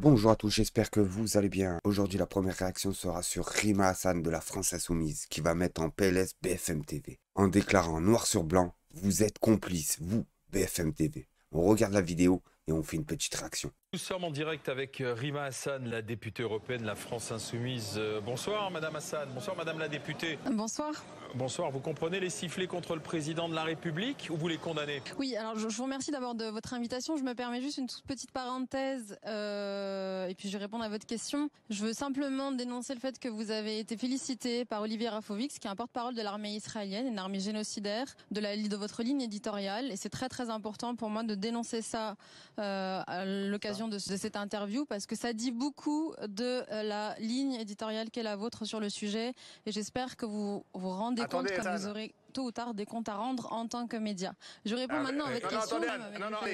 Bonjour à tous, j'espère que vous allez bien. Aujourd'hui, la première réaction sera sur Rima Hassan de la France Insoumise qui va mettre en PLS BFM TV. En déclarant noir sur blanc, vous êtes complice, vous, BFM TV. On regarde la vidéo et on fait une petite réaction. Nous sommes en direct avec Rima Hassan, la députée européenne de la France Insoumise. Bonsoir Madame Hassan, bonsoir Madame la députée. Bonsoir. Bonsoir, vous comprenez les sifflets contre le président de la République ou vous les condamnez? Oui, alors je vous remercie d'abord de votre invitation. Je me permets juste une toute petite parenthèse et puis je vais répondre à votre question. Je veux simplement dénoncer le fait que vous avez été félicité par Olivier Rafovix, qui est un porte-parole de l'armée israélienne, une armée génocidaire, de votre ligne éditoriale. Et c'est très très important pour moi de dénoncer ça à l'occasion de cette interview, parce que ça dit beaucoup de la ligne éditoriale qu'est la vôtre sur le sujet. Et j'espère que vous vous rendez compte que vous aurez tôt ou tard des comptes à rendre en tant que média. Je réponds maintenant à votre question.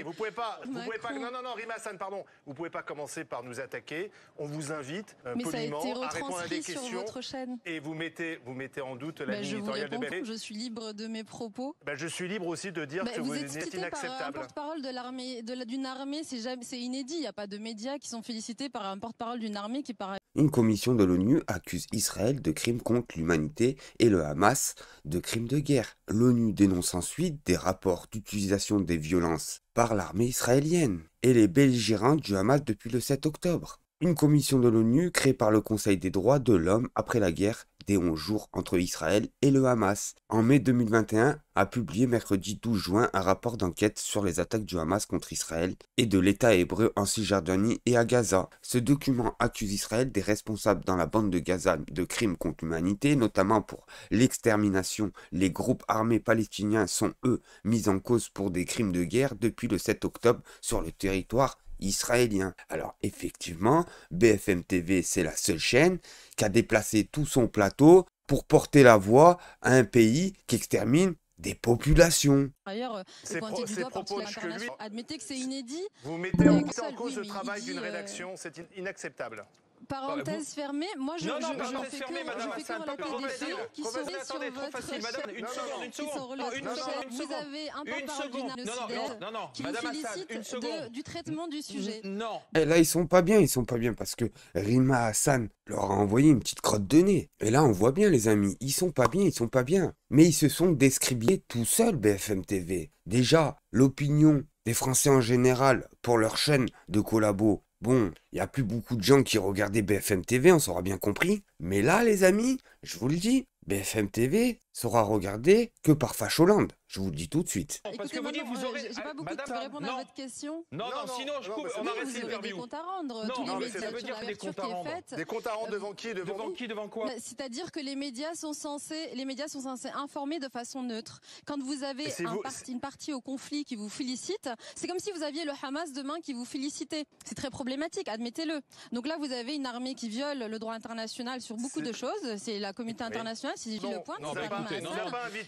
Vous pouvez pas, Rima Hassan, pardon, vous pouvez pas commencer par nous attaquer. On vous invite poliment à répondre à des questions sur votre chaîne. Et vous mettez en doute la ligne éditoriale de BFM. Je suis libre de mes propos. Je suis libre aussi de dire que vous êtes inacceptable. Par un porte-parole de l'armée, d'une armée, c'est inédit. Il n'y a pas de médias qui sont félicités par un porte-parole d'une armée qui paraît. Une commission de l'ONU accuse Israël de crimes contre l'humanité et le Hamas de crimes de guerre. L'ONU dénonce ensuite des rapports d'utilisation des violences par l'armée israélienne et les belligérants du Hamas depuis le 7 octobre. Une commission de l'ONU créée par le Conseil des droits de l'homme après la guerre des 11 jours entre Israël et le Hamas, en mai 2021, a publié mercredi 12 juin un rapport d'enquête sur les attaques du Hamas contre Israël et de l'État hébreu en Cisjordanie et à Gaza. Ce document accuse Israël des responsables dans la bande de Gaza de crimes contre l'humanité, notamment pour l'extermination. Les groupes armés palestiniens sont, eux, mis en cause pour des crimes de guerre depuis le 7 octobre sur le territoire israélien. Alors effectivement, BFM TV, c'est la seule chaîne qui a déplacé tout son plateau pour porter la voix à un pays qui extermine des populations. D'ailleurs, ces propos que lui, admettez que c'est inédit. Vous mettez en cause le travail d'une rédaction, c'est inacceptable. Parenthèse fermée, moi je non, fais que relater des faits qui sont sur votre chaîne. Vous avez un porte-parole d'une armée qui vous félicite du traitement du sujet. Non. Et là, ils sont pas bien parce que Rima Hassan leur a envoyé une petite crotte de nez. Et là, on voit bien, les amis, ils sont pas bien. Mais ils se sont describés tout seuls, BFM TV. Déjà, l'opinion des Français en général pour leur chaîne de collabo. Bon, il n'y a plus beaucoup de gens qui regardaient BFM TV, on s'aura bien compris. Mais là, les amis, je vous le dis, BFM TV sera regardé que par Facholand. Je vous le dis tout de suite. Parce que vous dites, vous aurez... J'ai pas beaucoup de temps pour répondre à votre question. Non, sinon je coupe, on arrête l'interview. Vous aurez des comptes à rendre. Tous les médias, ça veut dire des comptes à rendre. Des comptes à rendre devant qui? Devant quoi? C'est-à-dire que les médias sont censés informer de façon neutre. Quand vous avez une partie au conflit qui vous félicite, c'est comme si vous aviez le Hamas demain qui vous félicitait. C'est très problématique, admettez-le. Donc là, vous avez une armée qui viole le droit international sur beaucoup de choses. C'est la communauté internationale, c'est le point. C'est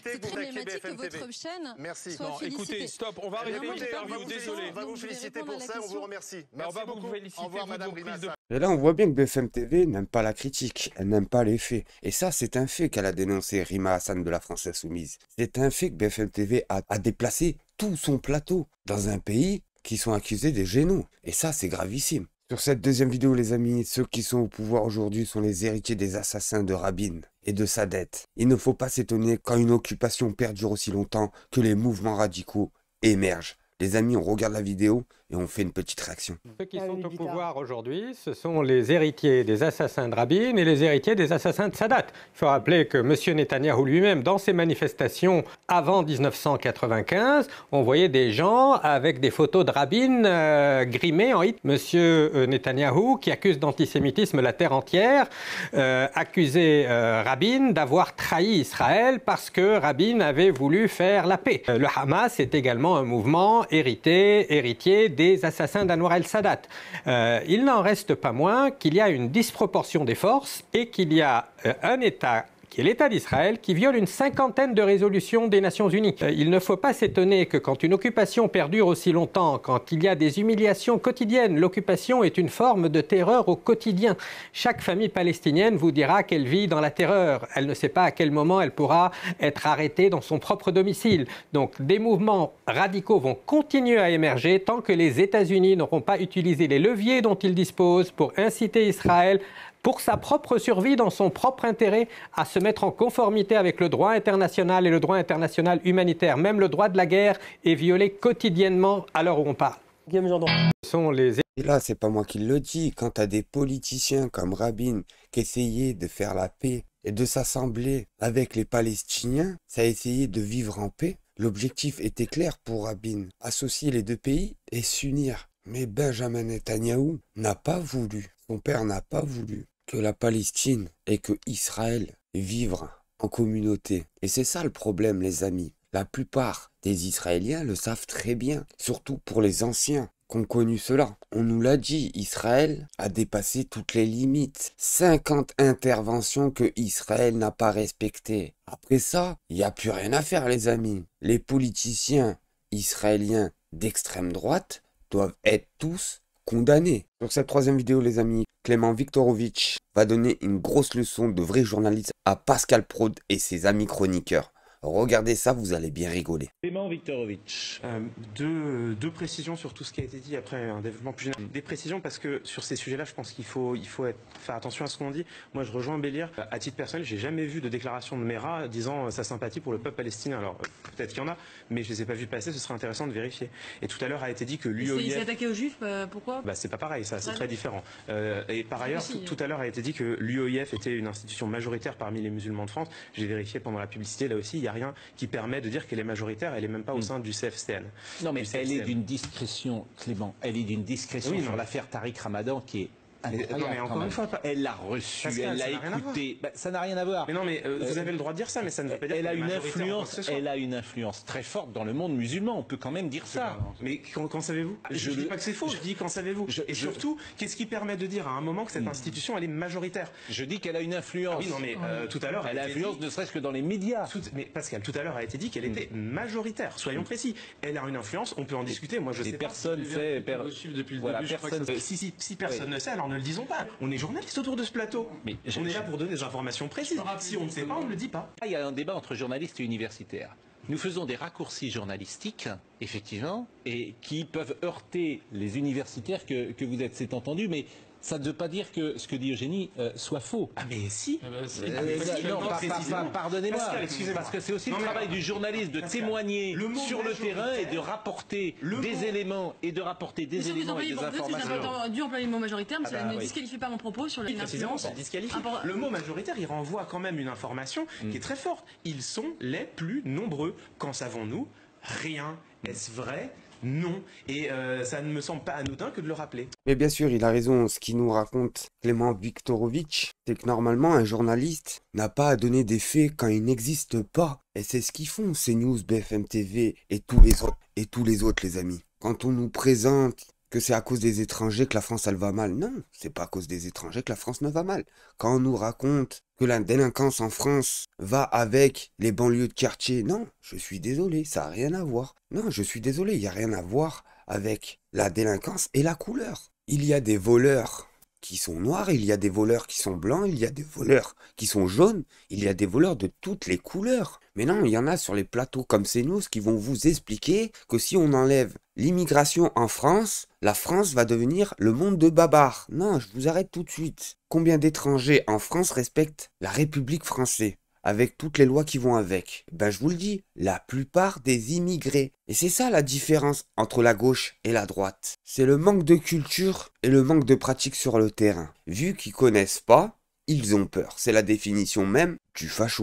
très problématique que votre chaîne soit félicitée. Écoutez, stop, on va arrêter l'interview, désolé. On va vous féliciter pour ça, on vous remercie. On va vous féliciter. Au revoir, Madame Rima Hassan. Et là, on voit bien que BFM TV n'aime pas la critique, elle n'aime pas les faits. Et ça, c'est un fait qu'elle a dénoncé Rima Hassan de la France Insoumise. C'est un fait que BFM TV a déplacé tout son plateau dans un pays qui sont accusés des génocides. Et ça, c'est gravissime. Sur cette deuxième vidéo, les amis, ceux qui sont au pouvoir aujourd'hui sont les héritiers des assassins de Rabin et de Sadet. Il ne faut pas s'étonner quand une occupation perdure aussi longtemps que les mouvements radicaux émergent. Les amis, on regarde la vidéo et on fait une petite réaction. Ceux qui sont au pouvoir aujourd'hui, ce sont les héritiers des assassins de Rabin et les héritiers des assassins de Sadat. Il faut rappeler que M. Netanyahou lui-même, dans ses manifestations avant 1995, on voyait des gens avec des photos de Rabin grimés en hit. M. Netanyahou, qui accuse d'antisémitisme la terre entière, accusait Rabin d'avoir trahi Israël parce que Rabin avait voulu faire la paix. Le Hamas est également un mouvement héritier des assassins d'Anwar el-Sadat. Il n'en reste pas moins qu'il y a une disproportion des forces et qu'il y a un État qui est l'État d'Israël, qui viole une 50aine de résolutions des Nations Unies. Il ne faut pas s'étonner que quand une occupation perdure aussi longtemps, quand il y a des humiliations quotidiennes, l'occupation est une forme de terreur au quotidien. Chaque famille palestinienne vous dira qu'elle vit dans la terreur. Elle ne sait pas à quel moment elle pourra être arrêtée dans son propre domicile. Donc des mouvements radicaux vont continuer à émerger tant que les États-Unis n'auront pas utilisé les leviers dont ils disposent pour inciter Israël, pour sa propre survie, dans son propre intérêt, à se mettre en conformité avec le droit international et le droit international humanitaire. Même le droit de la guerre est violé quotidiennement à l'heure où on parle. Et là, c'est pas moi qui le dis. Quand t'as des politiciens comme Rabin qui essayaient de faire la paix et de s'assembler avec les Palestiniens, ça a essayé de vivre en paix. L'objectif était clair pour Rabin, associer les deux pays et s'unir. Mais Benjamin Netanyahou n'a pas voulu, son père n'a pas voulu que la Palestine et que Israël vivent en communauté. Et c'est ça le problème, les amis. La plupart des Israéliens le savent très bien, surtout pour les anciens qui ont connu cela. On nous l'a dit, Israël a dépassé toutes les limites. 50 interventions que Israël n'a pas respectées. Après ça, il n'y a plus rien à faire, les amis. Les politiciens israéliens d'extrême droite doivent être tous condamnés. Sur cette troisième vidéo, les amis, Clément Viktorovitch va donner une grosse leçon de vrai journaliste à Pascal Praud et ses amis chroniqueurs. Regardez ça, vous allez bien rigoler. Clément Viktorovitch. Deux précisions sur tout ce qui a été dit, après un développement plus général. Des précisions parce que sur ces sujets-là, je pense qu'il faut faire attention à ce qu'on dit. Moi, je rejoins Bélir. À titre personnel, j'ai jamais vu de déclaration de Mera disant sa sympathie pour le peuple palestinien. Alors, peut-être qu'il y en a, mais je les ai pas vus passer, ce serait intéressant de vérifier. Et tout à l'heure a été dit que l'UOIF... Il s'est attaqué aux Juifs, pourquoi? C'est pas pareil, ça, c'est très différent. Et par ailleurs, tout à l'heure a été dit que l'UOIF était une institution majoritaire parmi les musulmans de France. J'ai vérifié pendant la publicité, là aussi, il n'y a rien qui permet de dire qu'elle est majoritaire, elle n'est même pas au sein du CFCN. Non mais elle est d'une discrétion, Clément, elle est d'une discrétion sur l'affaire Tariq Ramadan qui est incroyable. Non mais encore une fois, elle l'a reçu, elle l'a écouté. Ça n'a rien à voir. Mais non mais vous avez le droit de dire ça, mais ça ne veut pas dire elle a une influence très forte dans le monde musulman, on peut quand même dire ça. Mais qu'en savez-vous? Je ne dis pas que c'est faux, je dis qu'en savez-vous. Et surtout, qu'est-ce qui permet de dire à un moment que cette institution elle est majoritaire? Je dis qu'elle a une influence. Oui, non mais tout à l'heure elle a influence ne serait-ce que dans les médias. Mais Pascal, tout à l'heure a été dit qu'elle était majoritaire, soyons précis. Elle a une influence, on peut en discuter, moi je sais pas. Personne fait depuis le début, si personne ne sait, alors ne le disons pas. On est journaliste autour de ce plateau. Mais on est là pour donner des informations précises. Si on ne sait pas, on ne le dit pas. Il y a un débat entre journalistes et universitaires. Nous faisons des raccourcis journalistiques, effectivement, et qui peuvent heurter les universitaires que vous êtes. C'est entendu, mais ça ne veut pas dire que ce que dit Eugénie soit faux. Ah mais si. Pardonnez-moi, parce que c'est aussi le travail du journaliste de témoigner sur le terrain et de rapporter des éléments et de rapporter des éléments et des informations. J'ai dû employer le mot majoritaire, mais ça ne disqualifie pas mon propos sur l'influence. Ça disqualifie. Le mot majoritaire, il renvoie quand même une information qui est très forte. Ils sont les plus nombreux. Qu'en savons-nous? Rien. Est-ce vrai? Non, et ça ne me semble pas anodin que de le rappeler. Mais bien sûr, il a raison. Ce qu'il nous raconte Clément Viktorovitch, c'est que normalement, un journaliste n'a pas à donner des faits quand ils n'existent pas. Et c'est ce qu'ils font, CNews, BFM TV et tous les autres, les amis. Quand on nous présente que c'est à cause des étrangers que la France, elle va mal. Non, c'est pas à cause des étrangers que la France ne va mal. Quand on nous raconte que la délinquance en France va avec les banlieues de quartier, non, je suis désolé, ça n'a rien à voir. Non, je suis désolé, il n'y a rien à voir avec la délinquance et la couleur. Il y a des voleurs qui sont noirs, il y a des voleurs qui sont blancs, il y a des voleurs qui sont jaunes, il y a des voleurs de toutes les couleurs. Mais non, il y en a sur les plateaux comme CNews qui vont vous expliquer que si on enlève l'immigration en France, la France va devenir le monde de Babar. Non, je vous arrête tout de suite. Combien d'étrangers en France respectent la République française, avec toutes les lois qui vont avec? Ben je vous le dis, la plupart des immigrés. Et c'est ça la différence entre la gauche et la droite. C'est le manque de culture et le manque de pratique sur le terrain. Vu qu'ils connaissent pas, ils ont peur. C'est la définition même du facho.